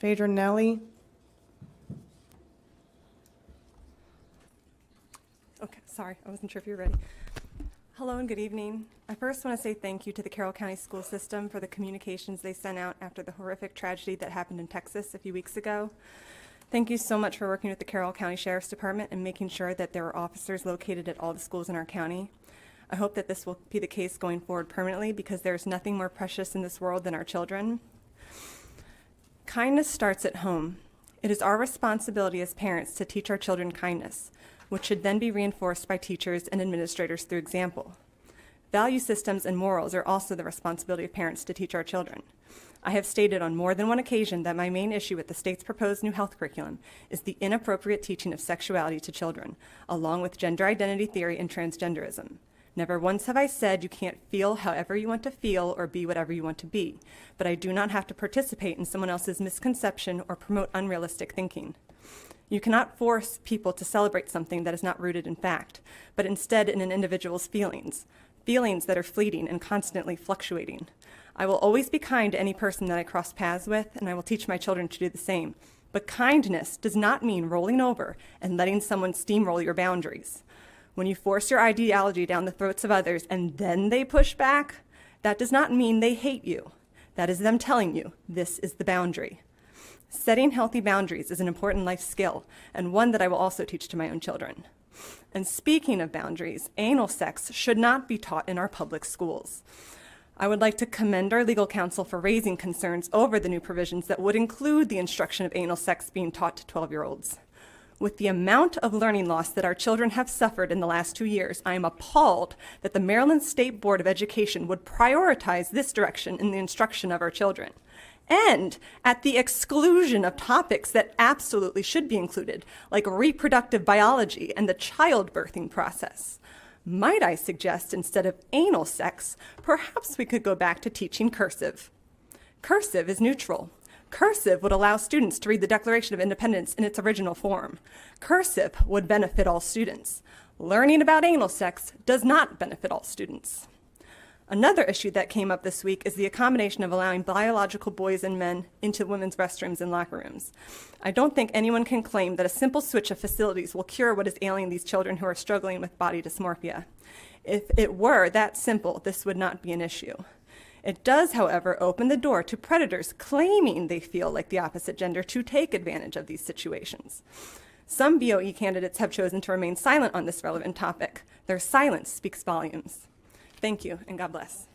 Phaedra Nelly. Okay, sorry, I wasn't sure if you were ready. Hello and good evening. I first want to say thank you to the Carroll County School System for the communications they sent out after the horrific tragedy that happened in Texas a few weeks ago. Thank you so much for working with the Carroll County Sheriff's Department and making sure that there are officers located at all the schools in our county. I hope that this will be the case going forward permanently because there's nothing more precious in this world than our children. Kindness starts at home. It is our responsibility as parents to teach our children kindness, which should then be reinforced by teachers and administrators through example. Value systems and morals are also the responsibility of parents to teach our children. I have stated on more than one occasion that my main issue with the state's proposed new health curriculum is the inappropriate teaching of sexuality to children, along with gender identity theory and transgenderism. Never once have I said you can't feel however you want to feel or be whatever you want to be, but I do not have to participate in someone else's misconception or promote unrealistic thinking. You cannot force people to celebrate something that is not rooted in fact, but instead in an individual's feelings that are fleeting and constantly fluctuating. I will always be kind to any person that I cross paths with, and I will teach my children to do the same. But kindness does not mean rolling over and letting someone steamroll your boundaries. When you force your ideology down the throats of others and then they push back, that does not mean they hate you. That is them telling you, this is the boundary. Setting healthy boundaries is an important life skill, and one that I will also teach to my own children. And speaking of boundaries, anal sex should not be taught in our public schools. I would like to commend our legal counsel for raising concerns over the new provisions that would include the instruction of anal sex being taught to 12-year-olds. With the amount of learning loss that our children have suffered in the last 2 years, I am appalled that the Maryland State Board of Education would prioritize this direction in the instruction of our children, and at the exclusion of topics that absolutely should be included, like reproductive biology and the childbirthing process. Might I suggest, instead of anal sex, perhaps we could go back to teaching cursive. Cursive is neutral. Cursive would allow students to read the Declaration of Independence in its original form. Cursive would benefit all students. Learning about anal sex does not benefit all students. Another issue that came up this week is the accommodation of allowing biological boys and men into women's restrooms and locker rooms. I don't think anyone can claim that a simple switch of facilities will cure what is ailing these children who are struggling with body dysmorphia. If it were that simple, this would not be an issue. It does, however, open the door to predators claiming they feel like the opposite gender to take advantage of these situations. Some BOE candidates have chosen to remain silent on this relevant topic. Their silence speaks volumes. Thank you, and God bless.